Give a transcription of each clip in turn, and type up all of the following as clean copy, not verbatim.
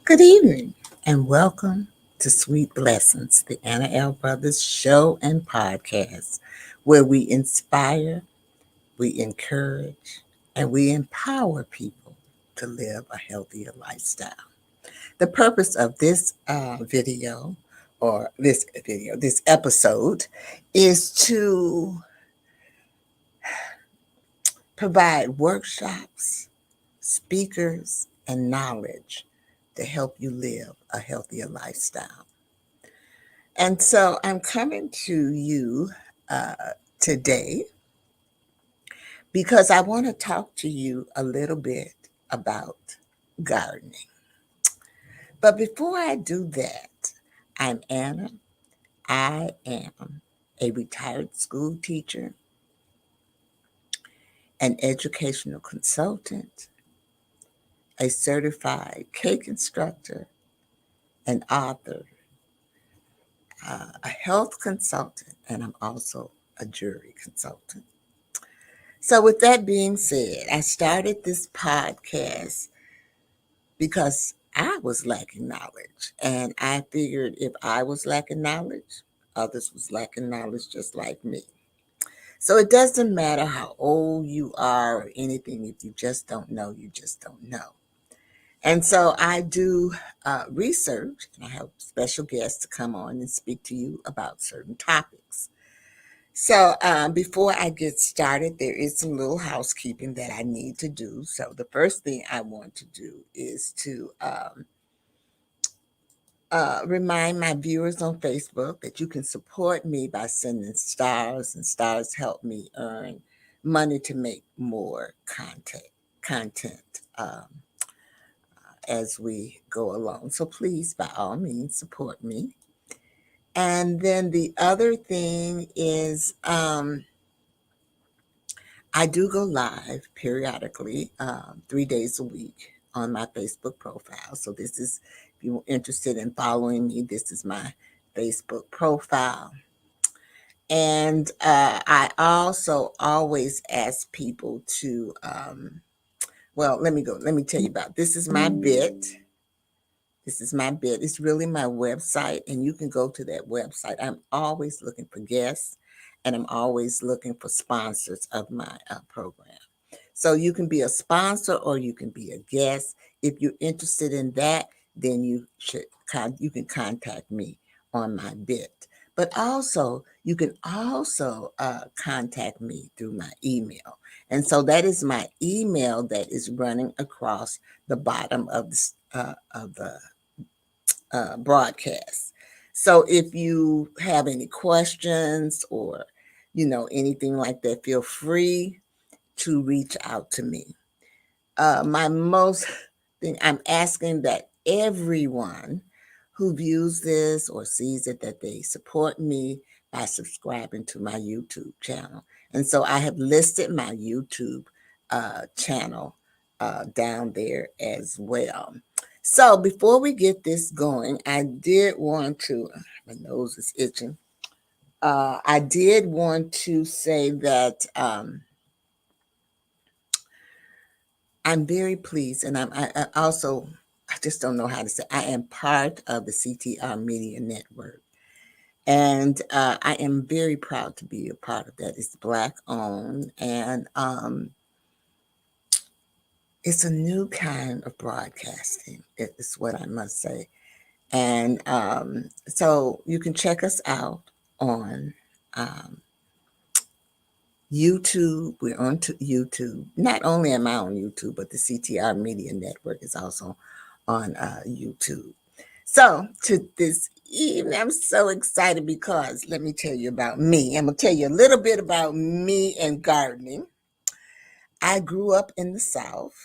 Good evening and welcome to Sweet Blessings, the Anna L. Brothers show and podcast, where we inspire, we encourage, and we empower people to live a healthier lifestyle. The purpose of this this episode, is to provide workshops, speakers, and knowledge to help you live a healthier lifestyle. And so I'm coming to you uh, today because I want to talk to you a little bit about gardening. But before I do that, I'm Anna. I am a retired school teacher, an educational consultant, a certified cake instructor, an author, a health consultant, and I'm also a jury consultant. So, with that being said, I started this podcast because I was lacking knowledge. And I figured if I was lacking knowledge, others was lacking knowledge just like me. So, it doesn't matter how old you are or anything. If you just don't know, you just don't know. And so I do research, and I have special guests to come on and speak to you about certain topics. So, before I get started, there is some little housekeeping that I need to do. So, the first thing I want to do is to remind my viewers on Facebook that you can support me by sending stars, and stars help me earn money to make more content as we go along. So, please, by all means, support me. And then the other thing is, I do go live periodically, 3 days a week on my Facebook profile. So this is, if you're interested in following me, this is my Facebook profile. And I also always ask people to, let me go. Let me tell you about this. Is my bit. This is my bit. It's really my website, and you can go to that website. I'm always looking for guests, and I'm always looking for sponsors of my program. So you can be a sponsor or you can be a guest. If you're interested in that, then you can contact me on my bit. But also, you can also contact me through my email. And so that is my email that is running across the bottom of the broadcast. So if you have any questions or anything like that, feel free to reach out to me. My most thing I'm asking that everyone who views this or sees it, that they support me by subscribing to my YouTube channel. And so I have listed my YouTube channel down there as well. So before we get this going, I did want to, my nose is itching. I did want to say that I'm very pleased, and I also, I just don't know how to say, I am part of the CTR Media Network. And I am very proud to be a part of that. It's Black owned, and it's a new kind of broadcasting, is what I must say. And so you can check us out on um, YouTube. We're on to YouTube. Not only am I on YouTube, but the CTR Media Network is also on YouTube. So to this evening, I'm so excited because let me tell you about me. I'm going to tell you a little bit about me and gardening. I grew up in the South,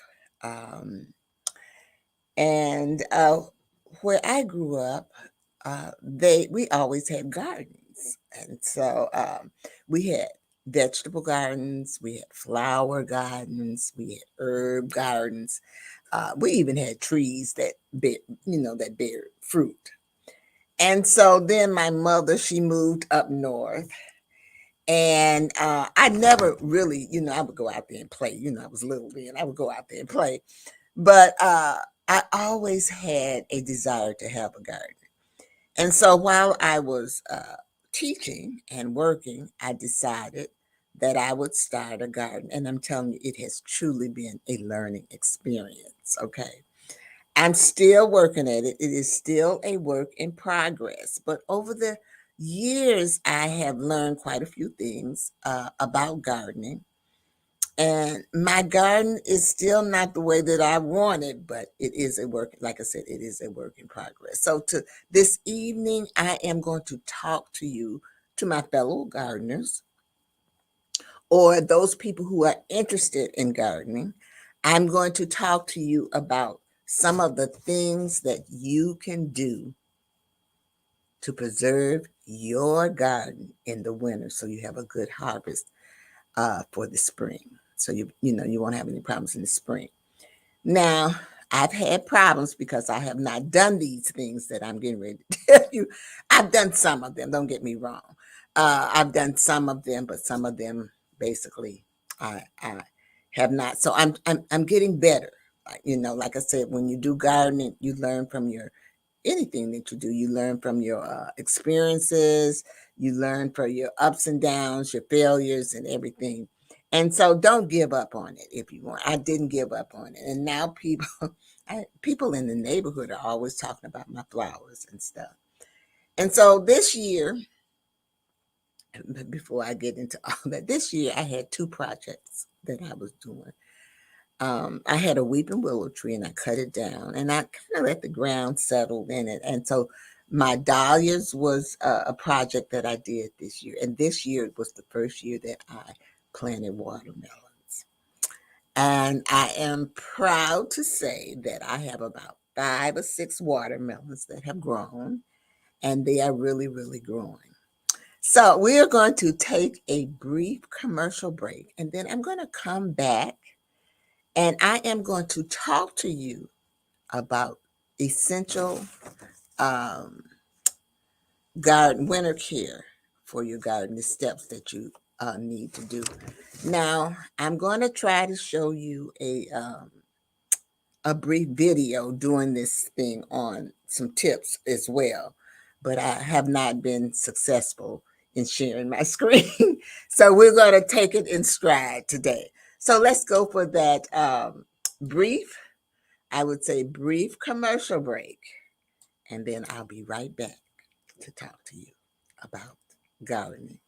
um, and where I grew up, we always had gardens, and so we had vegetable gardens, we had flower gardens, we had herb gardens. We even had trees that bear fruit. And so then my mother, she moved up north, and I never really, I would go out there and play. I was little then. I would go out there and play, but I always had a desire to have a garden. And so while I was teaching and working, I decided that I would start a garden. And I'm telling you, it has truly been a learning experience. Okay. I'm still working at it. It is still a work in progress. But over the years, I have learned quite a few things about gardening. And my garden is still not the way that I want it, but it is a work, like I said, it is a work in progress. So to this evening, I am going to talk to you, to my fellow gardeners, or those people who are interested in gardening. I'm going to talk to you about some of the things that you can do to preserve your garden in the winter so you have a good harvest for the spring. So you won't have any problems in the spring. Now, I've had problems because I have not done these things that I'm getting ready to tell you. I've done some of them, don't get me wrong. I've done some of them, but some of them basically I have not. So I'm getting better. Like I said, when you do gardening, you learn from your anything that you do. You learn from your experiences, you learn from your ups and downs, your failures, and everything. And so don't give up on it if you want. I didn't give up on it. And now people in the neighborhood are always talking about my flowers and stuff. And so this year, before I get into all that, this year I had two projects that I was doing. I had a weeping willow tree and I cut it down and I kind of let the ground settle in it. And so my dahlias was a project that I did this year. And this year was the first year that I planted watermelons. And I am proud to say that I have about 5 or 6 watermelons that have grown and they are really, really growing. So we are going to take a brief commercial break and then I'm going to come back and I am going to talk to you about essential um, garden winter care for your garden, the steps that you need to do. Now, I'm going to try to show you a brief video doing this thing on some tips as well, but I have not been successful in sharing my screen. So we're going to take it in stride today. So let's go for that brief, I would say brief commercial break, and then I'll be right back to talk to you about gardening.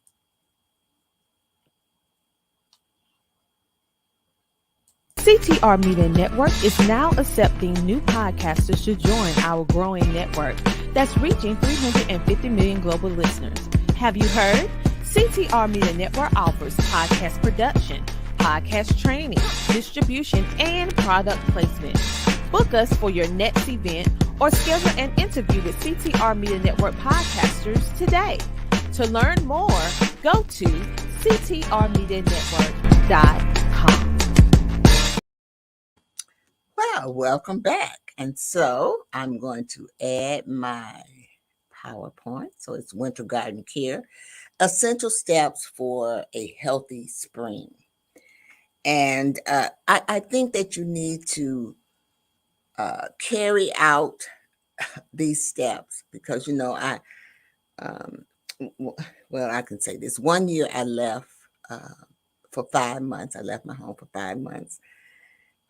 CTR Media Network is now accepting new podcasters to join our growing network that's reaching 350 million global listeners. Have you heard? CTR Media Network offers podcast production, podcast training, distribution, and product placement. Book us for your next event or schedule an interview with CTR Media Network podcasters today. To learn more, go to ctrmedianetwork.com. Well, welcome back. And so I'm going to add my PowerPoint. So it's Winter Garden Care, Essential Steps for a Healthy Spring. And I think that you need to carry out these steps because, um, well, I can say this. One year I left for 5 months. I left my home for 5 months.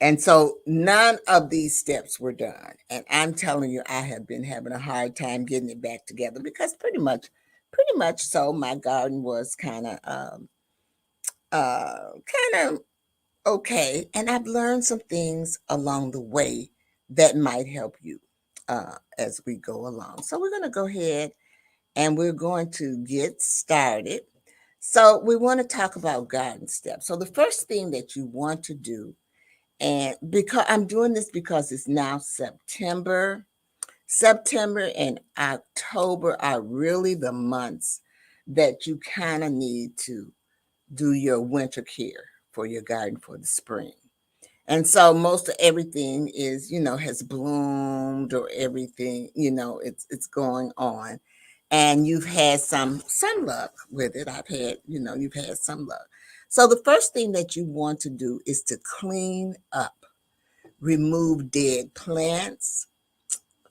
And so none of these steps were done. And I'm telling you, I have been having a hard time getting it back together because pretty much so my garden was kind of okay. And I've learned some things along the way that might help you as we go along. So we're going to go ahead and we're going to get started. So we want to talk about garden steps. So the first thing that you want to do, and because I'm doing this because it's now September. September and October are really the months that you kind of need to do your winter care for your garden for the spring. And so most of everything is, has bloomed or everything, it's going on. And you've had some luck with it. You've had some luck. So the first thing that you want to do is to clean up remove dead plants,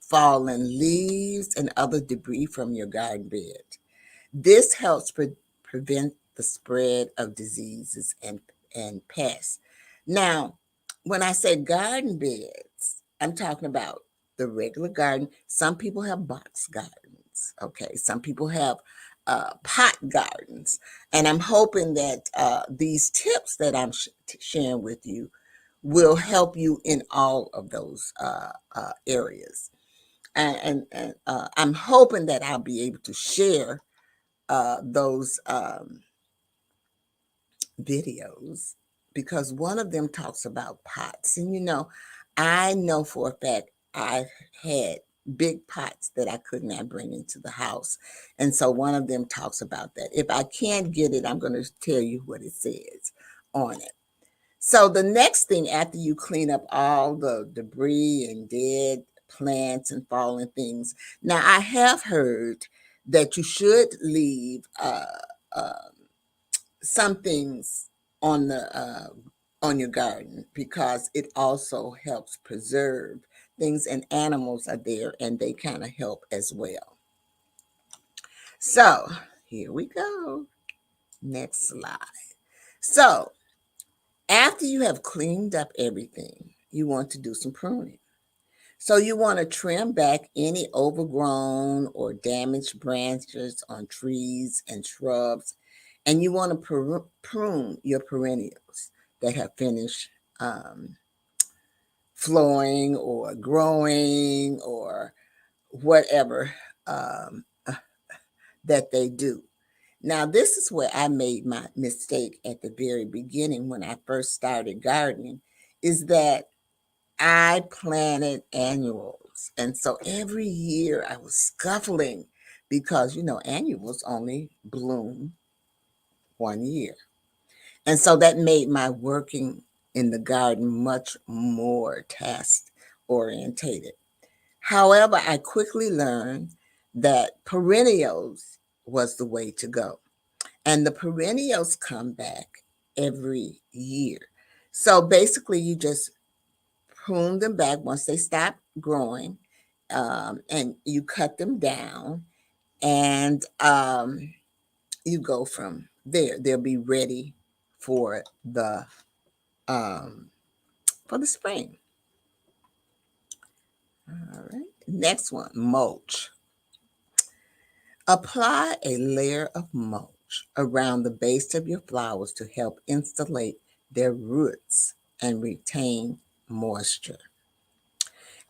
fallen leaves, and other debris from your garden bed. This helps prevent the spread of diseases and pests. Now, when I say garden beds, I'm talking about the regular garden. Some people have box gardens, okay? Some people have pot gardens. And I'm hoping that these tips that I'm sharing with you will help you in all of those areas. And I'm hoping that I'll be able to share those videos, because one of them talks about pots. And I know for a fact I've had big pots that I could not bring into the house. And so one of them talks about that. If I can't get it, I'm going to tell you what it says on it. So the next thing, after you clean up all the debris and dead plants and fallen things, now I have heard that you should leave some things on the on your garden, because it also helps preserve things, and animals are there and they kind of help as well. So here we go. Next slide. So after you have cleaned up everything, you want to do some pruning. So you want to trim back any overgrown or damaged branches on trees and shrubs, and you want to prune your perennials that have finished flowering or growing or whatever that they do. Now, this is where I made my mistake at the very beginning when I first started gardening, is that I planted annuals. And so every year I was scuffling because, annuals only bloom 1 year. And so that made my working in the garden much more task orientated. However, I quickly learned that perennials was the way to go. And the perennials come back every year. So basically, you just prune them back once they stop growing, and you cut them down, and you go from there. They'll be ready for the um, for the spring. All right. Next one, mulch. Apply a layer of mulch around the base of your flowers to help insulate their roots and retain moisture.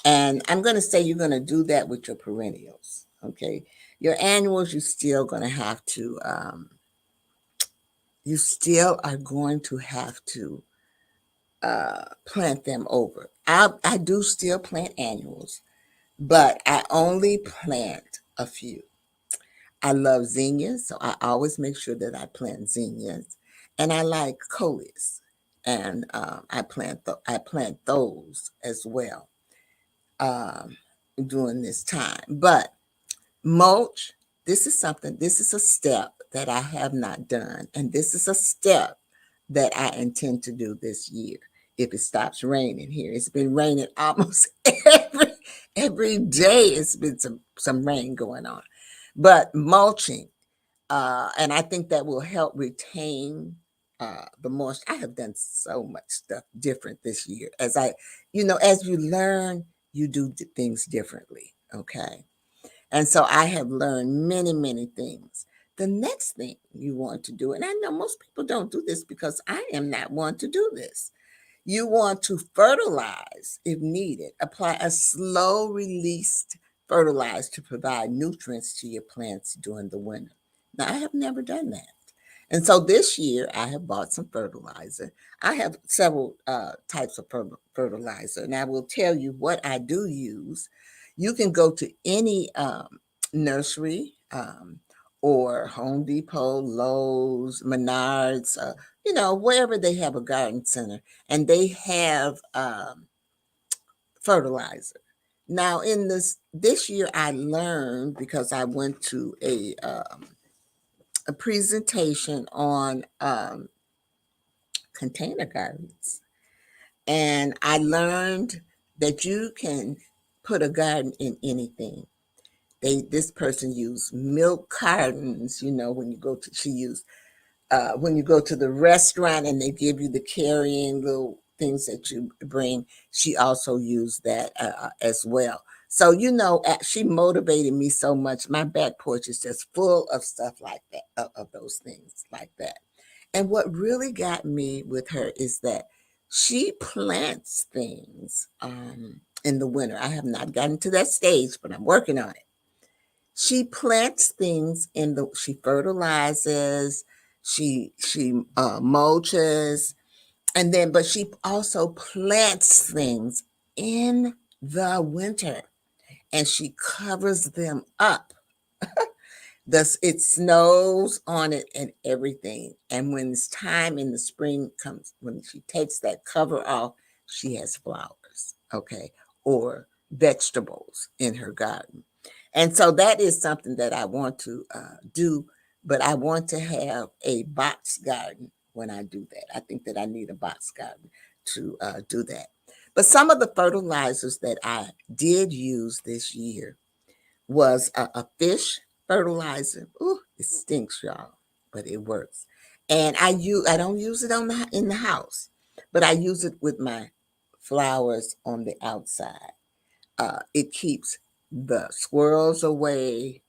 And I'm going to say you're going to do that with your perennials. Okay. Your annuals, you still are going to have to plant them over. I do still plant annuals, but I only plant a few. I love zinnias, so I always make sure that I plant zinnias, and I like coleus, and I plant those as well um, during this time. But mulch, this is a step that I have not done, and this is a step that I intend to do this year. If it stops raining here, it's been raining almost every day. It's been some rain going on, but mulching, and I think that will help retain the moisture. I have done so much stuff different this year. As you learn, you do things differently. Okay. And so I have learned many, many things. The next thing you want to do, and I know most people don't do this because I am not one to do this. You want to fertilize if needed. Apply a slow released fertilizer to provide nutrients to your plants during the winter. Now, I have never done that. And so this year I have bought some fertilizer. I have several types of fertilizer, and I will tell you what I do use. You can go to any nursery, or Home Depot, Lowe's, Menards, wherever they have a garden center, and they have fertilizer. Now, in this year, I learned, because I went to a presentation on container gardens. And I learned that you can put a garden in anything. This person used milk cartons, when you go to she used when you go to the restaurant and they give you the carrying little things that you bring. She also used that as well. So she motivated me so much. My back porch is just full of stuff like that, of those things like that. And what really got me with her is that she plants things in the winter. I have not gotten to that stage, but I'm working on it. She plants things she fertilizes, she mulches, but she also plants things in the winter and she covers them up. Thus, it snows on it and everything. And when it's time in the spring comes, when she takes that cover off, she has flowers, okay, or vegetables in her garden. And so that is something that I want to do, but I want to have a box garden when I do that. I think that I need a box garden to do that. But some of the fertilizers that I did use this year was a fish fertilizer. Ooh, it stinks, y'all, but it works. And I don't use it in the house, but I use it with my flowers on the outside. It keeps the squirrels away.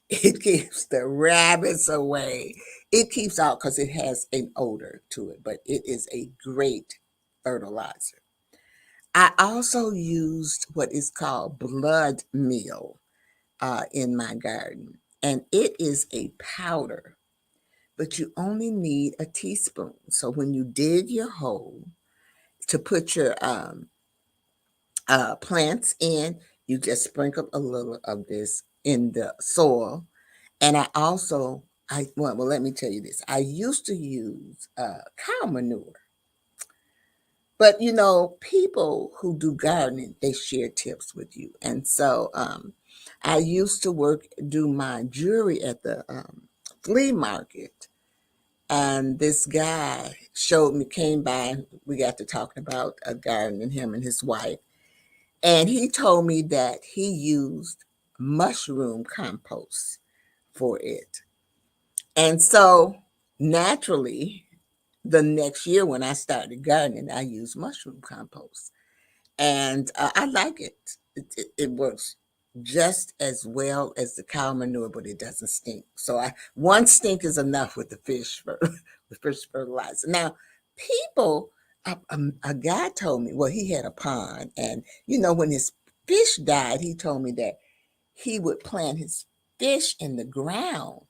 It keeps the rabbits away. It keeps out because it has an odor to it, but it is a great fertilizer. I also used what is called blood meal in my garden. And it is a powder, but you only need a teaspoon. So when you dig your hole to put your plants in, you just sprinkle a little of this in the soil. And let me tell you this. I used to use cow manure. But people who do gardening, they share tips with you. And so I used to do my jewelry at the flea market. And this guy came by, we got to talking about a garden and him and his wife. And he told me that he used mushroom compost for it. And so naturally, the next year when I started gardening, I used mushroom compost. And I like it. It works just as well as the cow manure, but it doesn't stink. So one stink is enough with the with fish fertilizer. Now, people, a guy told me, well, he had a pond, and when his fish died, he told me that he would plant his fish in the ground,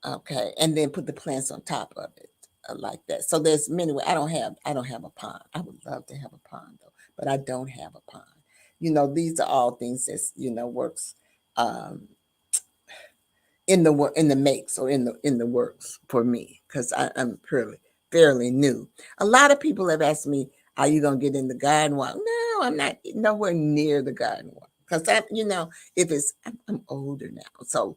okay, and then put the plants on top of it like that. So there's many ways. I don't have a pond. I would love to have a pond though, but I don't have a pond. These are all things that works um, in the makes or in the works for me because I'm fairly new. A lot of people have asked me, "Are you gonna get in the garden walk?" No, I'm not nowhere near the garden walk because if I'm older now, so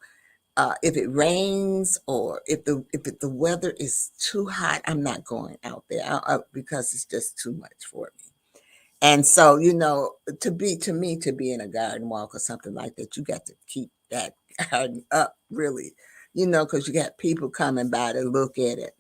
if it rains or if the weather is too hot, I'm not going out there because it's just too much for me. And so, to be in a garden walk or something like that, you got to keep that garden up, really, because you got people coming by to look at it.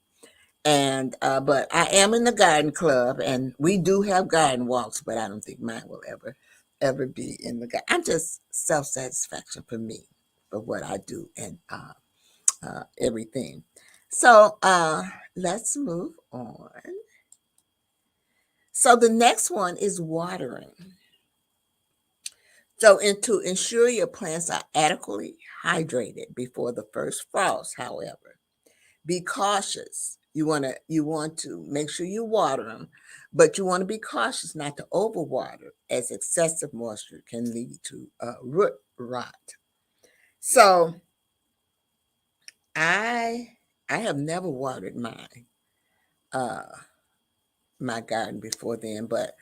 And but I am in the garden club, and we do have garden walks, but I don't think mine will ever be in the garden. I'm just self satisfaction for me for what I do and everything. So let's move on. So the next one is watering. So, and to ensure your plants are adequately hydrated before the first frost, however, be cautious. You want to make sure you water them, but you want to be cautious not to overwater, as excessive moisture can lead to root rot. So, I I have never watered uh, my garden before then, but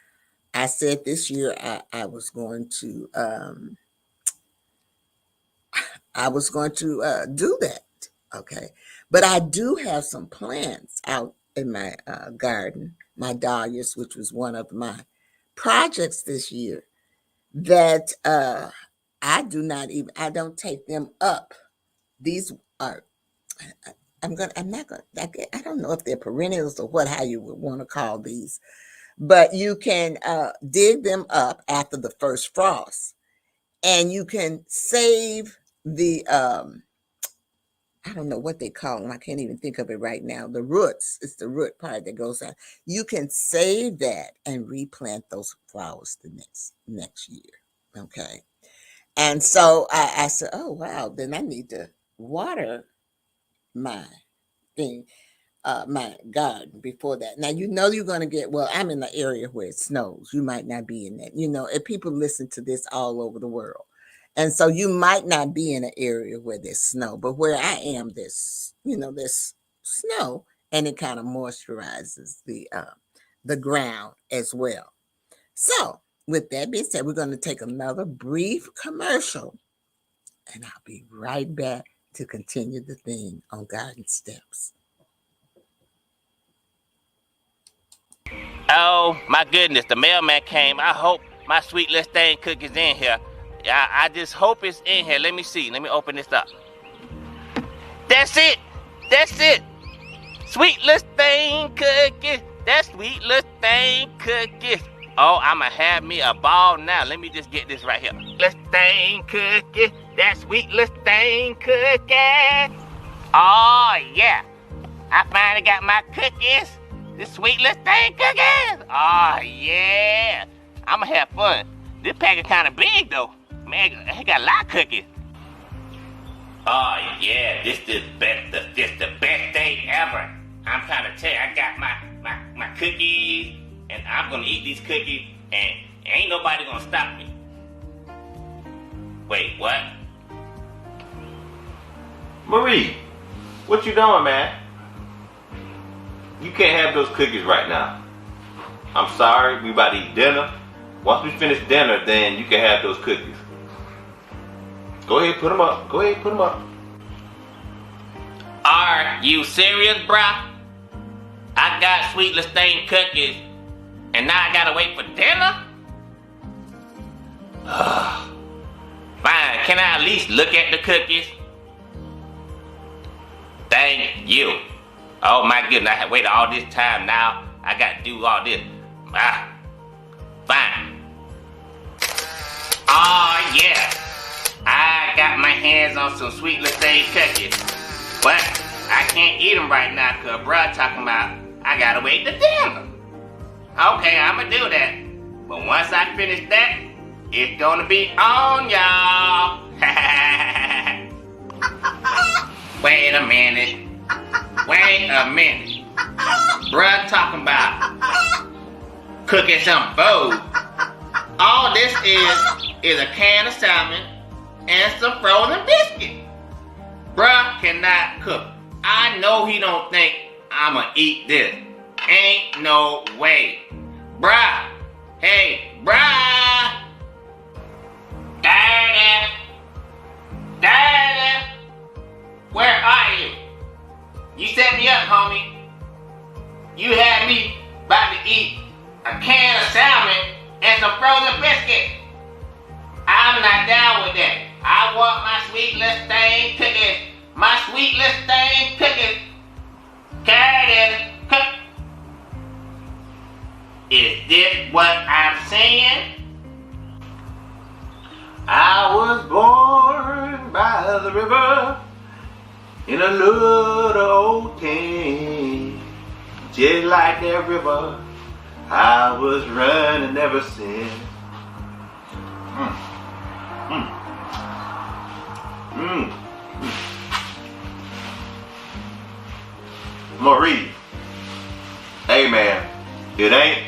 I said this year I was going to do that. Okay. But I do have some plants out garden, my dahlias, which was one of my projects this year, that I don't take them up. These are I don't know if they're perennials or how you would want to call these, but you can dig them up after the first frost, and you can save the I don't know what they call them. I can't even think of it right now. The roots, it's the root part that goes out. You can save that and replant those flowers the next year. Okay. And so I said, oh wow, then I need to water my thing, my garden before that. Now you're gonna get, well, I'm in the area where it snows. You might not be in that, and people listen to this all over the world. And so you might not be in an area where there's snow, but where I am, there's snow, and it kind of moisturizes the ground as well. So with that being said, we're going to take another brief commercial, and I'll be right back to continue the thing on garden steps. Oh my goodness, the mailman came. I hope my sweet little thing cookie's in here. I just hope it's in here. Let me see. Let me open this up. That's it. That's it. Sweet little thing cookies. That's sweet little thing cookies. Oh, I'ma have me a ball now. Let me just get this right here. Little thing cookies. That sweet little thing cookies. Oh yeah. I finally got my cookies. This sweet little thing cookies. Oh yeah. I'ma have fun. This package kind of big though. Man, it got a lot of cookies. Oh yeah, this the best day ever. I'm trying to tell you, I got my cookies, and I'm gonna eat these cookies, and ain't nobody gonna stop me. Wait, what? Marie, what you doing, man? You can't have those cookies right now. I'm sorry, we about to eat dinner. Once we finish dinner, then you can have those cookies. Go ahead, put them up. Go ahead, put them up. Are you serious, bruh? I got sweet Lestain cookies, and now I gotta wait for dinner? Fine, can I at least look at the cookies? Thank you. Oh my goodness, I have waited all this time now. I gotta do all this. Fine. Oh yeah. I got my hands on some sweet Lestain cookies. But I can't eat them right now because bruh talking about I gotta wait to dinner. Okay, I'ma do that. But once I finish that, it's gonna be on, y'all. Wait a minute. Bruh talking about cooking some food. All this is a can of salmon and some frozen biscuit. Bruh cannot cook. I know he don't think I'ma eat this. Ain't no way. Bruh. Hey, bruh. Daddy. Where are you? You set me up, homie. You had me about to eat a can of salmon and some frozen biscuit. I'm not down with that. I want my sweet Lestain cookies. My sweet Lestain cookies. Carry this. Is this what I'm saying? I was born by the river in a little old tent. Just like that river, I was running ever since. Marie, hey man, it ain't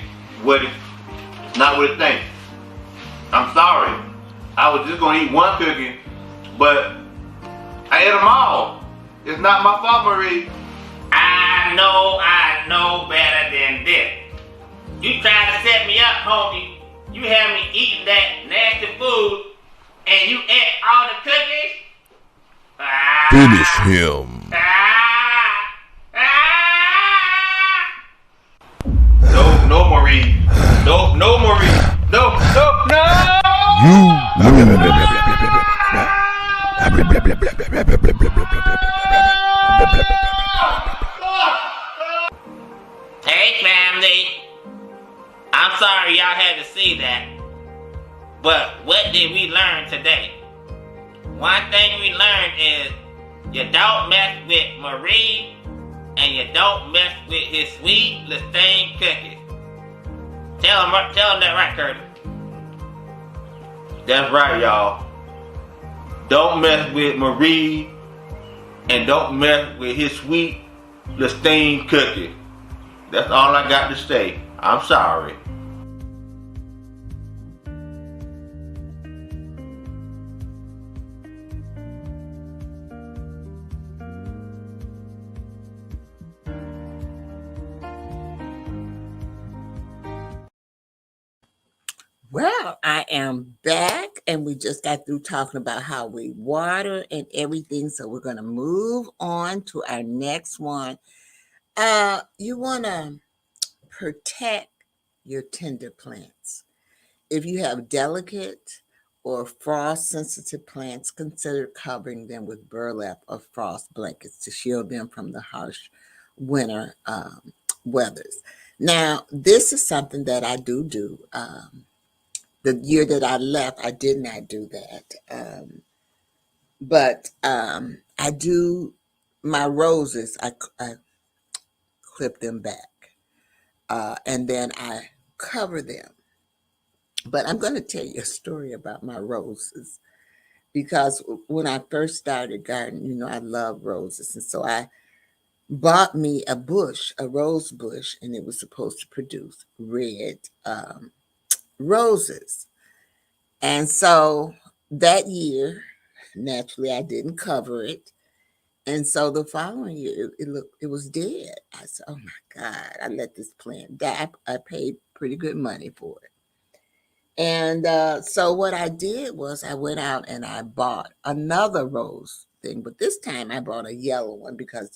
not what it think. I'm sorry. I was just gonna eat one cookie, but I ate them all. It's not my fault, Marie. I know better than this. You tried to set me up, homie. You had me eating that nasty food, and you ate all the cookies? Finish him. no, Marie. No. Hey, family. I'm sorry y'all had to see that. But what did we learn today? One thing we learned is you don't mess with Marie and you don't mess with his sweet Lestane cookies. Tell him that right, Curtis. That's right, y'all. Don't mess with Marie and don't mess with his sweet Lestane cookie. That's all I got to say. I'm sorry. Well, I am back, and we just got through talking about how we water and everything. So we're going to move on to our next one. You want to protect your tender plants. If you have delicate or frost-sensitive plants, consider covering them with burlap or frost blankets to shield them from the harsh winter weathers. Now, this is something that I do. The year that I left, I did not do that. But I do my roses, I clip them back. And then I cover them. But I'm going to tell you a story about my roses. Because when I first started gardening, I love roses. And so I bought me a rose bush, and it was supposed to produce red roses. And so that year, naturally, I didn't cover it. And so the following year, it was dead. I said, oh my God, I let this plant die. I paid pretty good money for it. And so what I did was I went out and I bought another rose thing. But this time I bought a yellow one because,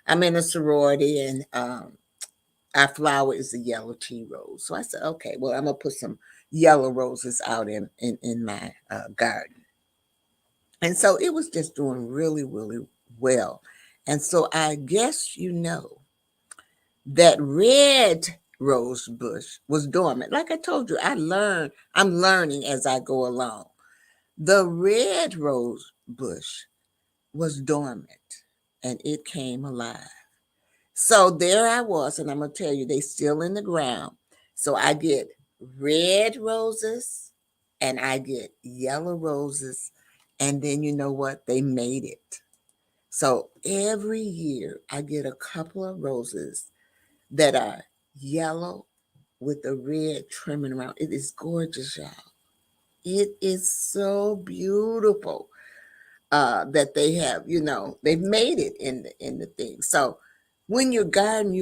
I'm in a sorority, and our flower is a yellow tea rose. So I said, okay, well, I'm going to put some yellow roses out in my garden. And so it was just doing really, really well. And so I guess that red rose bush was dormant. Like I told you, I'm learning as I go along. The red rose bush was dormant, and it came alive. So there I was, and I'm going to tell you, they still in the ground. So I get red roses and I get yellow roses. And then you know what? They made it. So every year I get a couple of roses that are yellow with the red trimming around. It is gorgeous, y'all. It is so beautiful that they have, they've made it in the thing. So when you're gardening,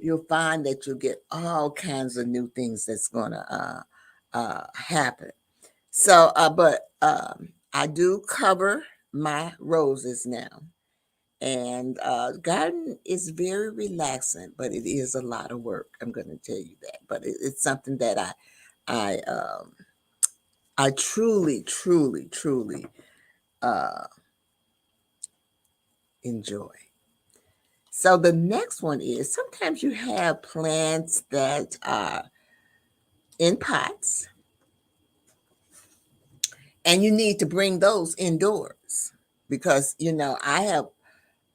you'll find that you'll get all kinds of new things that's gonna happen. So, but I do cover my roses now, and garden is very relaxing, but it is a lot of work. I'm going to tell you that, but it's something that I truly enjoy. So the next one is sometimes you have plants that are in pots, and you need to bring those indoors because, I have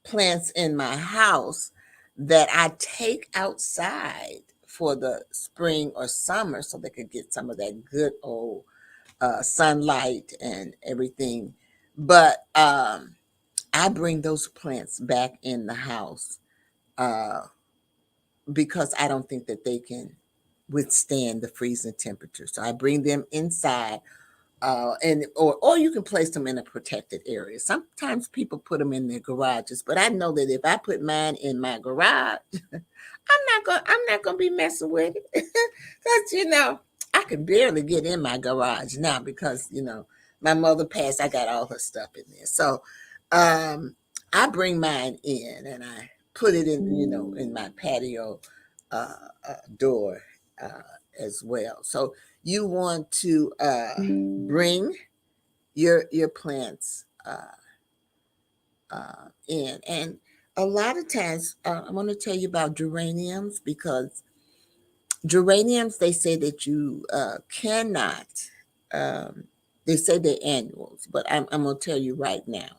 plants in my house that I take outside for the spring or summer so they could get some of that good old sunlight and everything. But I bring those plants back in the house because I don't think that they can withstand the freezing temperature. So I bring them inside, or you can place them in a protected area. Sometimes people put them in their garages, but I know that if I put mine in my garage, I'm not gonna be messing with it because I can barely get in my garage now because my mother passed. I got all her stuff in there, so I bring mine in and I put it in in my patio door as well. So you want to bring your plants in. And a lot of times, I want to tell you about geraniums, because geraniums, they say that you cannot, um, they say they're annuals, but I'm going to tell you right now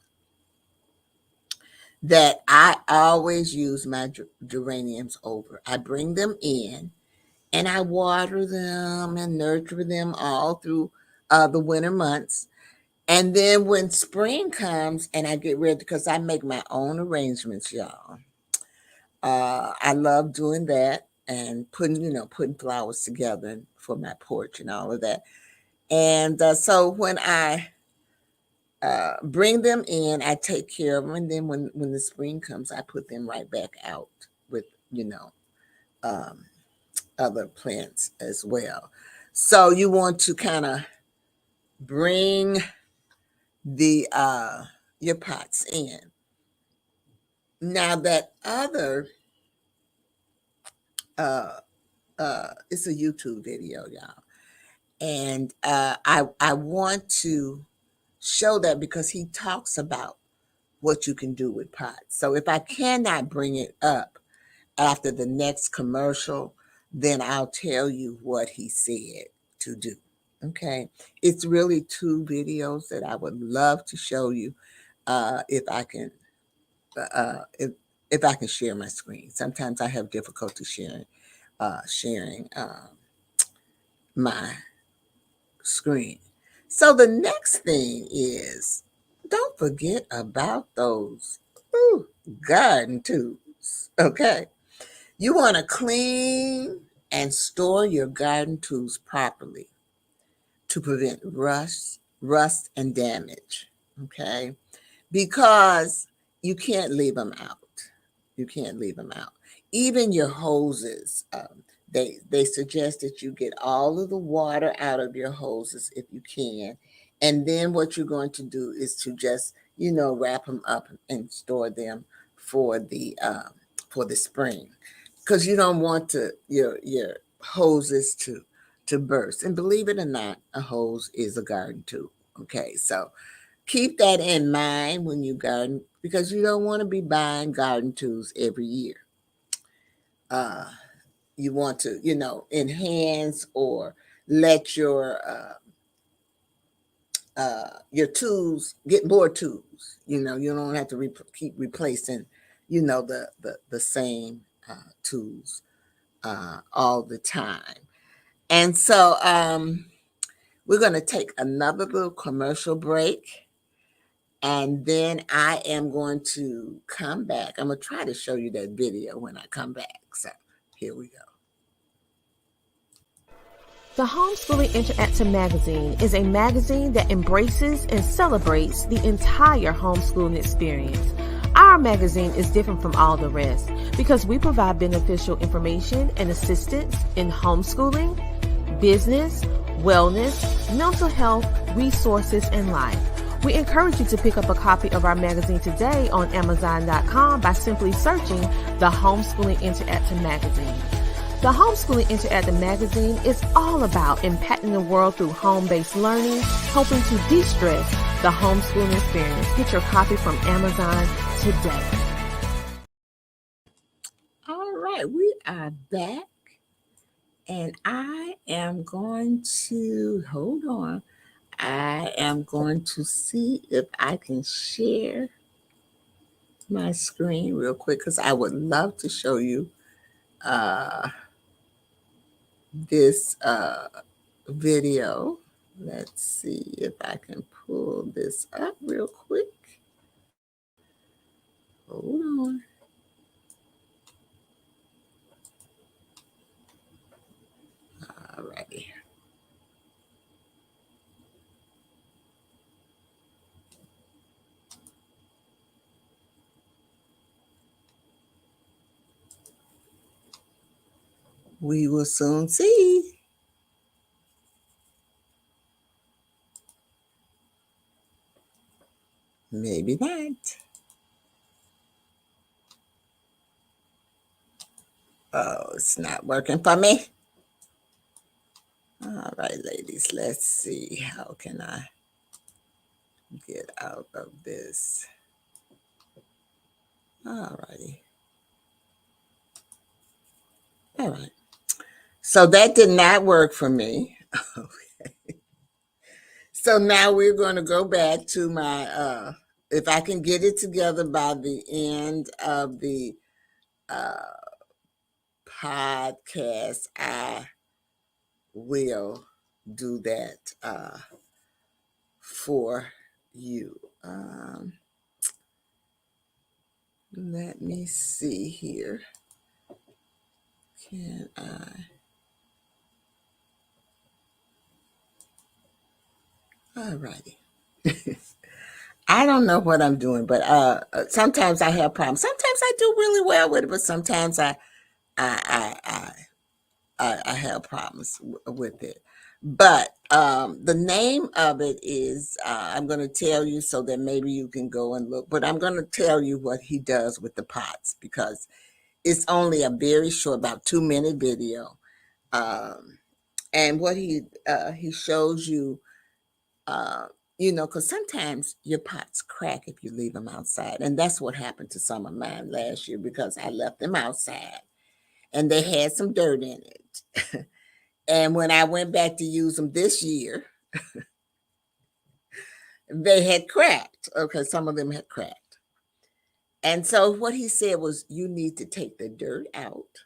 that I always use my geraniums over. I bring them in and I water them and nurture them all through the winter months. And then when spring comes and I get ready, because I make my own arrangements, y'all. I love doing that and putting flowers together for my porch and all of that. And so when I bring them in, I take care of them, and then when the spring comes, I put them right back out with um, other plants as well. So you want to kind of bring the your pots in. Now that other it's a YouTube video, y'all, and I want to show that because he talks about what you can do with pots. So if I cannot bring it up after the next commercial, then I'll tell you what he said to do. Okay. It's really two videos that I would love to show you if I can if I can share my screen. Sometimes I have difficulty sharing my screen. So the next thing is, don't forget about those garden tools. Okay. You want to clean and store your garden tools properly to prevent rust and damage. Okay. Because you can't leave them out. You can't leave them out. Even your hoses, they suggest that you get all of the water out of your hoses if you can. And then what you're going to do is to just, wrap them up and store them for the spring, because you don't want your hoses to burst. And believe it or not, a hose is a garden tool. Okay, so keep that in mind when you garden, because you don't want to be buying garden tools every year. You want to, enhance or let your tools get more tools. You don't have to keep replacing, the same tools all the time. And so we're going to take another little commercial break. And then I am going to come back. I'm going to try to show you that video when I come back. So here we go. The Homeschooling Interactive Magazine is a magazine that embraces and celebrates the entire homeschooling experience. Our magazine is different from all the rest because we provide beneficial information and assistance in homeschooling, business, wellness, mental health, resources, and life. We encourage you to pick up a copy of our magazine today on Amazon.com by simply searching the Homeschooling Interactive Magazine. The Homeschooling Interactive Magazine is all about impacting the world through home-based learning, helping to de-stress the homeschooling experience. Get your copy from Amazon today. All right, we are back. And I am going to, hold on. I am going to see if I can share my screen real quick, because I would love to show you this video. Let's see if I can pull this up real quick. Hold on. All righty. We will soon see. Maybe not. Oh, it's not working for me. All right, ladies, let's see. How can I get out of this? All righty. All right. So that did not work for me. So now we're going to go back to my, if I can get it together by the end of the podcast, I will do that for you. Let me see here. Can I? All righty. I don't know what I'm doing, but sometimes I have problems. Sometimes I do really well with it, but sometimes I have problems with it. But the name of it is I'm going to tell you so that maybe you can go and look. But I'm going to tell you what he does with the pots because it's only a very short, about 2-minute video, and what he shows you. Because sometimes your pots crack if you leave them outside. And that's what happened to some of mine last year because I left them outside and they had some dirt in it. And when I went back to use them this year, they had cracked. Okay, some of them had cracked. And so what he said was, you need to take the dirt out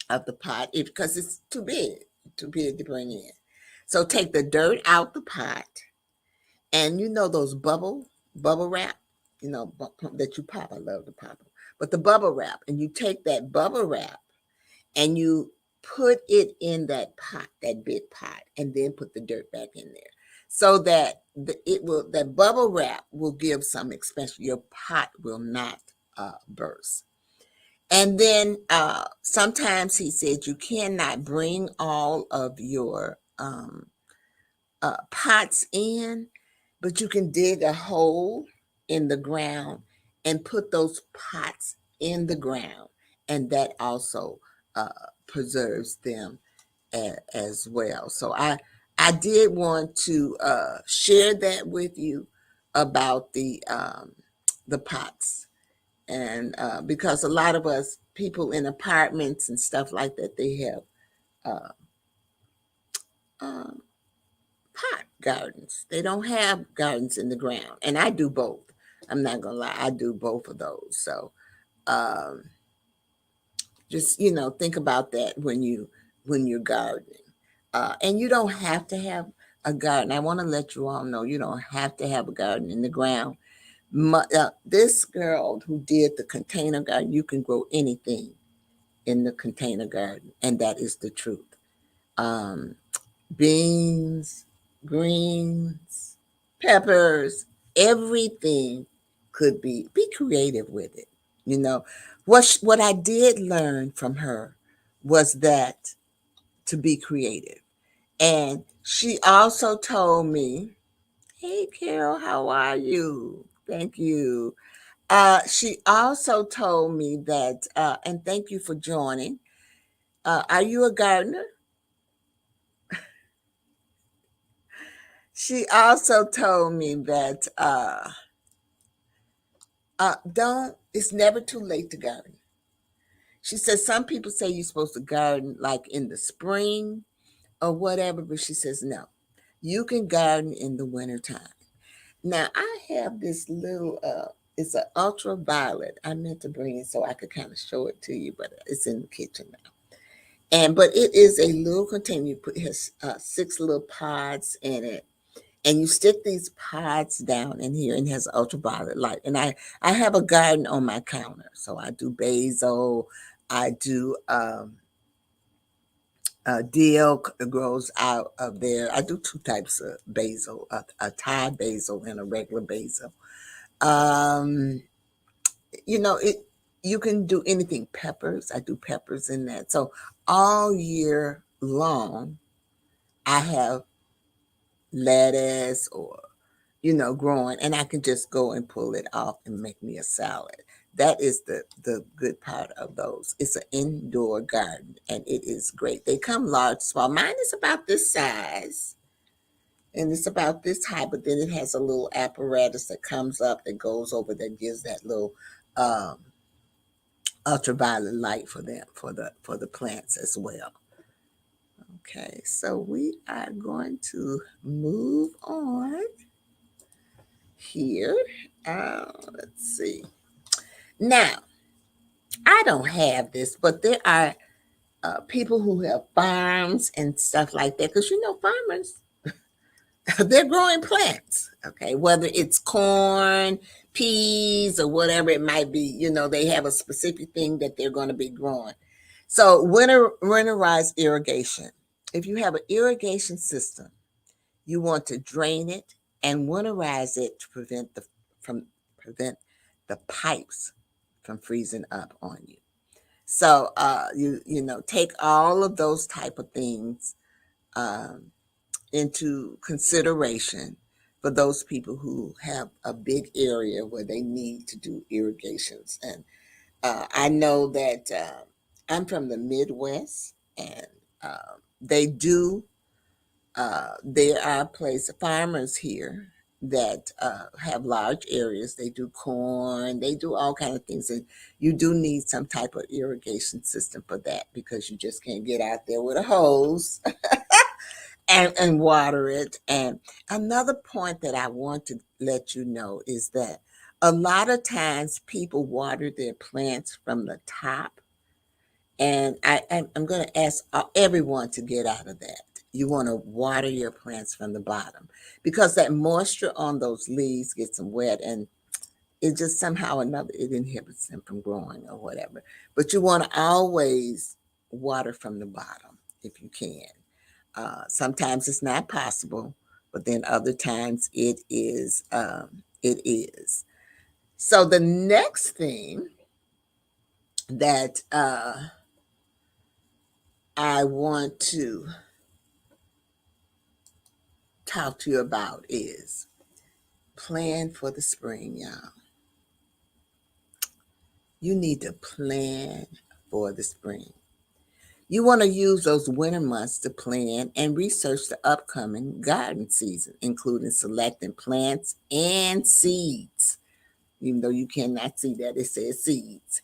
of the pot because it's too big to bring in. So take the dirt out the pot. And those bubble wrap, that you pop. I love to pop them. But the bubble wrap, and you take that bubble wrap and you put it in that pot, that big pot, and then put the dirt back in there. So that that bubble wrap will give some expansion. Your pot will not burst. And then sometimes he said you cannot bring all of your pots in, but you can dig a hole in the ground and put those pots in the ground, and that also preserves them as well. So I did want to share that with you about the pots, and because a lot of us people in apartments and stuff like that, they have pot gardens. They don't have gardens in the ground, and I do both. I'm not gonna lie, I do both of those. So just think about that when you're gardening, and you don't have to have a garden. I want to let you all know you don't have to have a garden in the ground. This girl who did the container garden, you can grow anything in the container garden, and that is the truth. Beans, greens, peppers, everything could be creative with it. What I did learn from her was that to be creative. And she also told me, hey Carol, how are you? Thank you. She also told me that, and thank you for joining. Are you a gardener? She also told me that it's never too late to garden. She says some people say you're supposed to garden like in the spring or whatever, but she says no, you can garden in the wintertime. Now I have this little it's an ultraviolet. I meant to bring it so I could kind of show it to you, but it's in the kitchen now. But it is a little container. You put 6 little pods in it, and you stick these pods down in here, and it has ultraviolet light. And I have a garden on my counter, so I do basil, I do dill grows out of there. I do 2 types of basil, a Thai basil and a regular basil. You can do anything. Peppers, I do peppers in that. So all year long, I have lettuce or growing, and I can just go and pull it off and make me a salad. That is the good part of those. It's an indoor garden, and it is great. They come large, small. Mine is about this size, and it's about this high, but then it has a little apparatus that comes up that goes over that gives that little um, ultraviolet light for them for the plants as well. Okay, so we are going to move on here. Let's see. Now, I don't have this, but there are people who have farms and stuff like that, because farmers, they're growing plants. Okay, whether it's corn, peas, or whatever it might be, they have a specific thing that they're going to be growing. So winterized irrigation. If you have an irrigation system, you want to drain it and winterize it to prevent the pipes from freezing up on you. So take all of those type of things into consideration for those people who have a big area where they need to do irrigations. And I know that I'm from the Midwest, and there are farmers here that have large areas. They do corn, they do all kind of things, and you do need some type of irrigation system for that, because you just can't get out there with a hose and water it. And another point that I want to let you know is that a lot of times people water their plants from the top, and I'm going to ask everyone to get out of that. You want to water your plants from the bottom, because that moisture on those leaves gets them wet, and it just somehow or another, it inhibits them from growing or whatever. But you want to always water from the bottom if you can. Sometimes it's not possible, but then other times it is. It is. So the next thing that I want to talk to you about is plan for the spring, y'all. You need to plan for the spring. You want to use those winter months to plan and research the upcoming garden season, including selecting plants and seeds. Even though you cannot see that, it says seeds.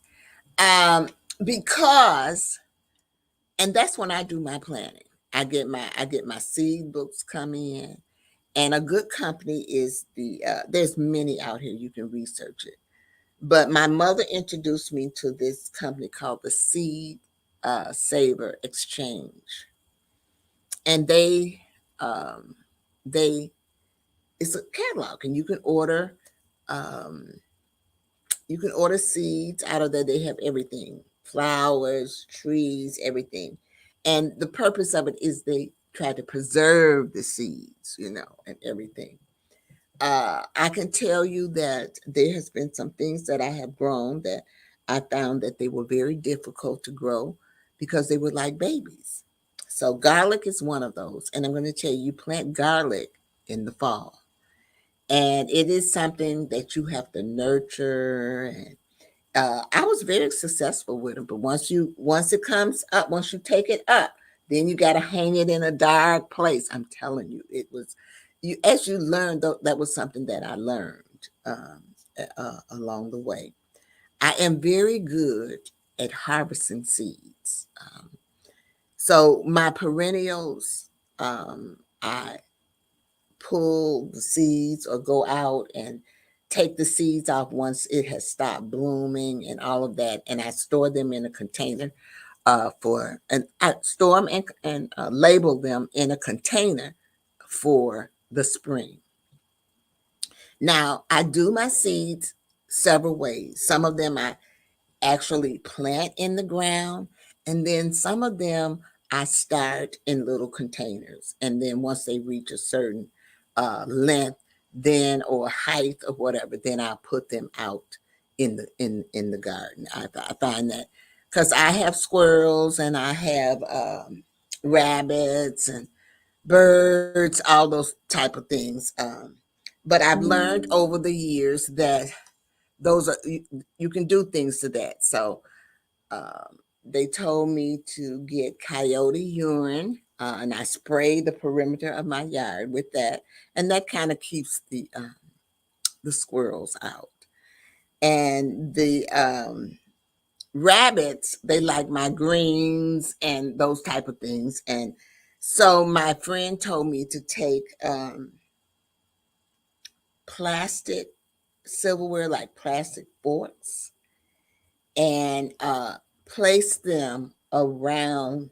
Because, and that's when I do my planning. I get my seed books come in, and a good company is there's many out here, you can research it. But my mother introduced me to this company called the Seed Saver Exchange, and they it's a catalog, and you can order seeds out of there. They have everything: flowers, trees, everything. And the purpose of it is they try to preserve the seeds, and everything. I can tell you that there has been some things that I have grown that I found that they were very difficult to grow because they were like babies. So garlic is one of those. And I'm going to tell you, plant garlic in the fall. And it is something that you have to nurture. And I was very successful with them. But once it comes up, once you take it up, then you got to hang it in a dark place. I'm telling you, it was, as you learn, that was something that I learned along the way. I am very good at harvesting seeds. So my perennials, I pull the seeds or go out and take the seeds off once it has stopped blooming and all of that, and I store them in a container and I store them and label them in a container for the spring. Now, I do my seeds several ways. Some of them I actually plant in the ground, and then some of them I start in little containers. And then once they reach a certain length, then or height or whatever, then I'll put them out in the garden. I find that because I have squirrels and I have rabbits and birds, all those type of things. But I've learned over the years that those are you can do things to that. So they told me to get coyote urine, and I spray the perimeter of my yard with that, and that kind of keeps the squirrels out. And the rabbits, they like my greens and those type of things. And so my friend told me to take plastic silverware, like plastic forks, and place them around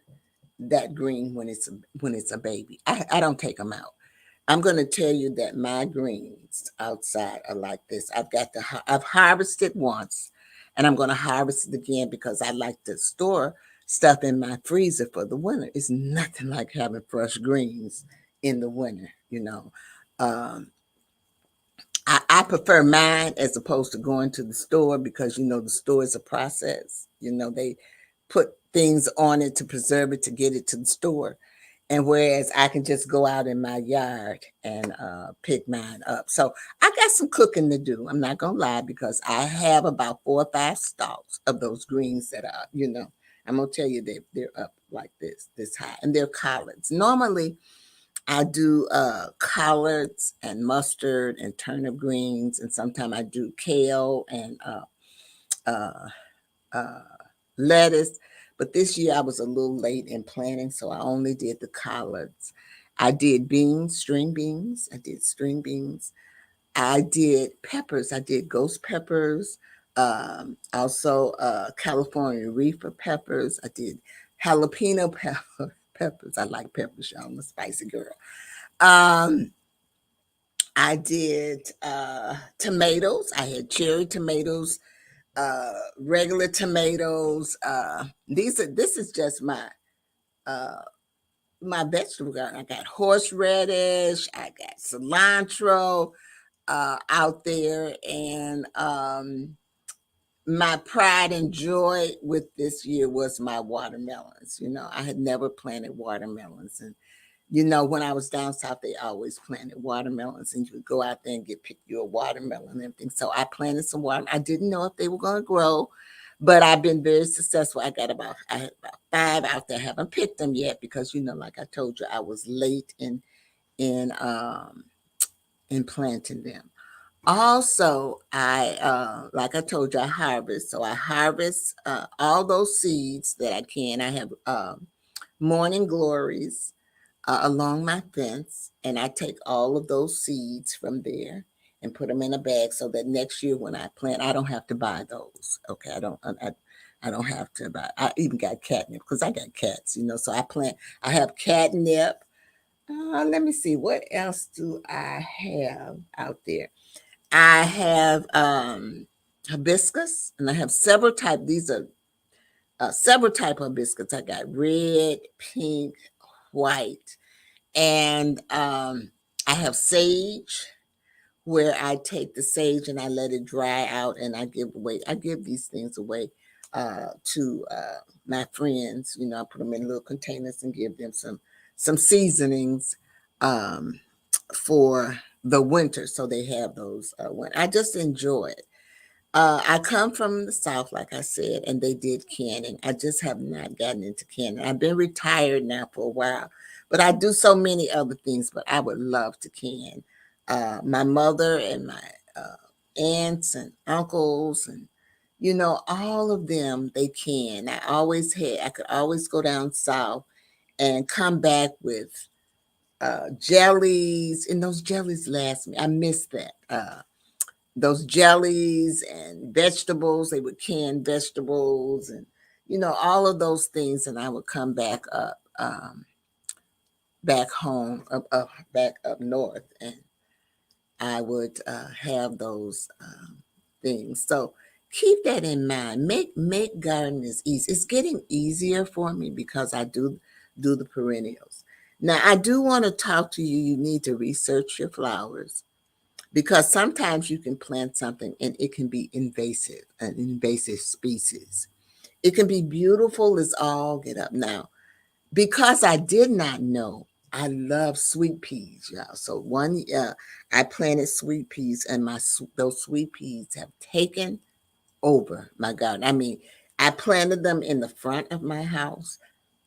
that green when it's a baby. I don't take them out. I'm going to tell you that my greens outside are like this. I've harvested once, and I'm going to harvest it again because I like to store stuff in my freezer for the winter. It's nothing like having fresh greens in the winter, you know. Um, I prefer mine as opposed to going to the store because, you know, the store is a process. You know, they put things on it to preserve it to get it to the store. And whereas I can just go out in my yard and pick mine up. So I got some cooking to do. I'm not going to lie because I have about 4 or 5 stalks of those greens that are, you know, I'm going to tell you they're up like this high. And they're collards. Normally, I do collards and mustard and turnip greens, and sometimes I do kale and uh, uh, lettuce. But this year I was a little late in planting, so I only did the collards. I did beans, string beans. I did string beans. I did peppers. I did ghost peppers. Also California Reaper peppers. I did jalapeno peppers. I like peppers, y'all. I'm a spicy girl. Um, I did tomatoes. I had cherry tomatoes, regular tomatoes. This is just uh, my vegetable garden. I got horseradish. I got cilantro out there, and my pride and joy with this year was my watermelons. You know, I had never planted watermelons, and you know, when I was down south, they always planted watermelons, and you would go out there and pick you a watermelon and everything. So I planted some water. I didn't know if they were going to grow, but I've been very successful. I had about 5 out there. I haven't picked them yet because, you know, like I told you, I was late in planting them. Also, like I told you, I harvest. So I harvest all those seeds that I can. I have morning glories along my fence, and I take all of those seeds from there and put them in a bag so that next year when I plant, I don't have to buy those. Okay, I don't have to buy. I even got catnip because I got cats, you know. So I plant. I have catnip. Let me see, what else do I have out there? I have hibiscus, and I have several type. These are several type of hibiscus. I got red, pink, white, and I have sage, where I take the sage and I let it dry out, and I give these things away to my friends. You know, I put them in little containers and give them some seasonings for the winter, so they have those. I just enjoy it. I come from the South, like I said, and they did canning. I just have not gotten into canning. I've been retired now for a while, but I do so many other things, but I would love to can. My mother and my aunts and uncles and, you know, all of them, they can. I could always go down south and come back with jellies, and those jellies last me. I miss that. Those jellies and vegetables, they would can vegetables and, you know, all of those things. And I would come back up, back home, back up north, and I would have those things. So keep that in mind. Make gardening easy. It's getting easier for me because I do the perennials. Now, I do want to talk to you. You need to research your flowers, because sometimes you can plant something and it can be invasive, an invasive species. It can be beautiful as all get up. Now, because I did not know I love sweet peas, y'all. So I planted sweet peas, and those sweet peas have taken over my garden. I mean, I planted them in the front of my house.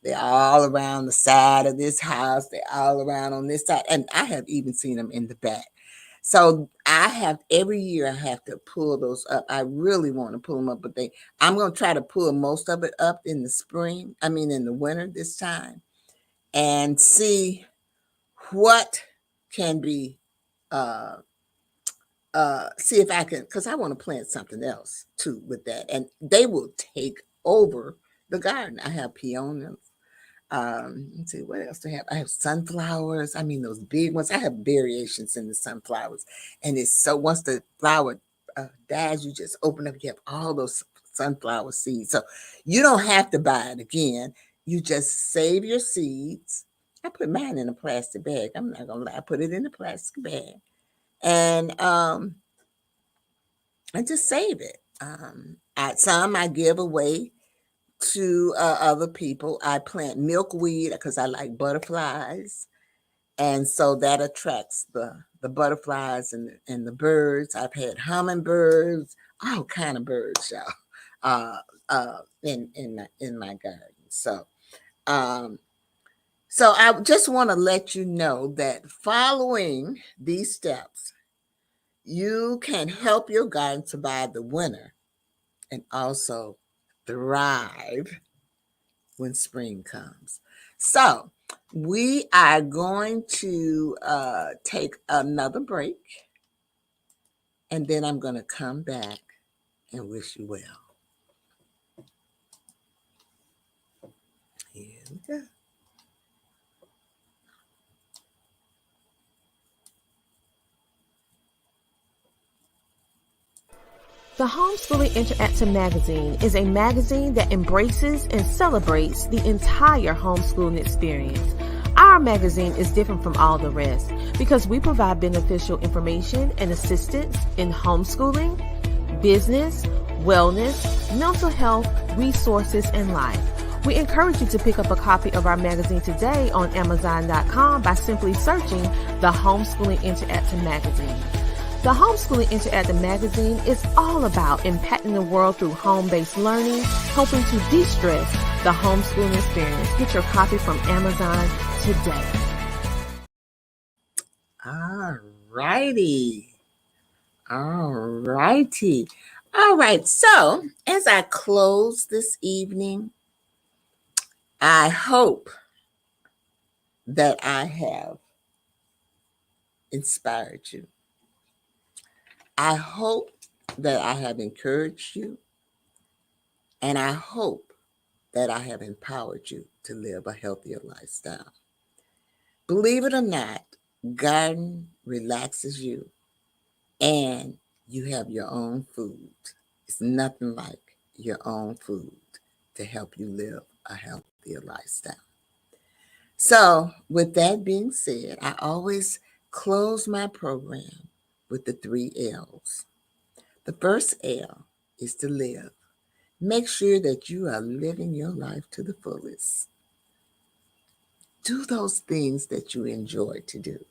They're all around the side of this house. They're all around on this side, and I have even seen them in the back. So every year I have to pull those up. I really want to pull them up, but I'm going to try to pull most of it up in the spring. I mean, in the winter this time, and see what can be uh see if I can, because I want to plant something else too with that, and they will take over the garden. I have peonies. Let's see what else do I have. I have sunflowers. I mean, those big ones. I have variations in the sunflowers, and it's so once the flower dies, you just open up. You have all those sunflower seeds, so you don't have to buy it again. You just save your seeds. I put mine in a plastic bag. I'm not gonna lie. I put it in a plastic bag, and I just save it. I give away to other people. I plant milkweed because I like butterflies, and so that attracts the butterflies and the birds. I've had hummingbirds, all kind of birds, y'all, in my garden. Um, so I just want to let you know that following these steps, you can help your garden survive the winter and also thrive when spring comes. So we are going to take another break, and then I'm going to come back and wish you well. Here we go. The Homeschooling Interactive Magazine is a magazine that embraces and celebrates the entire homeschooling experience. Our magazine is different from all the rest because we provide beneficial information and assistance in homeschooling, business, wellness, mental health, resources, and life. We encourage you to pick up a copy of our magazine today on Amazon.com by simply searching the Homeschooling Interactive Magazine. The Homeschooling Interactive Magazine is all about impacting the world through home-based learning, helping to de-stress the homeschooling experience. Get your copy from Amazon today. All righty. All righty. All right. So as I close this evening, I hope that I have inspired you. I hope that I have encouraged you, and I hope that I have empowered you to live a healthier lifestyle. Believe it or not, garden relaxes you, and you have your own food. It's nothing like your own food to help you live a healthier lifestyle. So, with that being said, I always close my program with the 3 L's. The first L is to live. Make sure that you are living your life to the fullest. Do those things that you enjoy to do.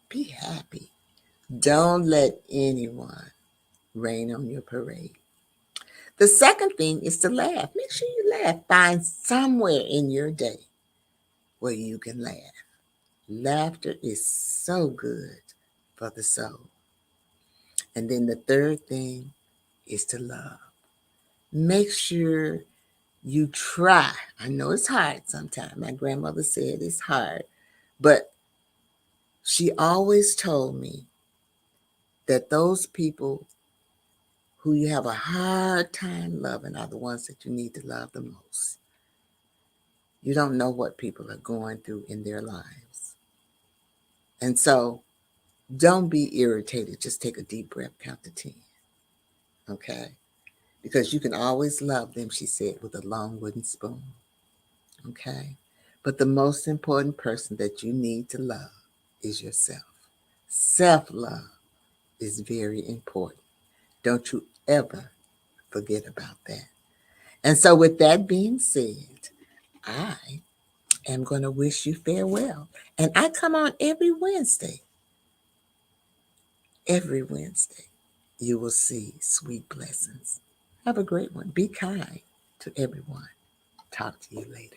Be happy. Don't let anyone rain on your parade. The second thing is to laugh. Make sure you laugh. Find somewhere in your day where you can laugh. Laughter is so good for the soul. And then the third thing is to love. Make sure you try. I know it's hard sometimes. My grandmother said it's hard, but she always told me that those people who you have a hard time loving are the ones that you need to love the most. You don't know what people are going through in their lives. And so don't be irritated. Just take a deep breath, count to 10. Okay? Because you can always love them, she said, with a long wooden spoon. Okay? But the most important person that you need to love is yourself. Self-love is very important. Don't you ever forget about that. And so with that being said, I am going to wish you farewell. And I come on every Wednesday. Every Wednesday, you will see sweet blessings. Have a great one. Be kind to everyone. Talk to you later.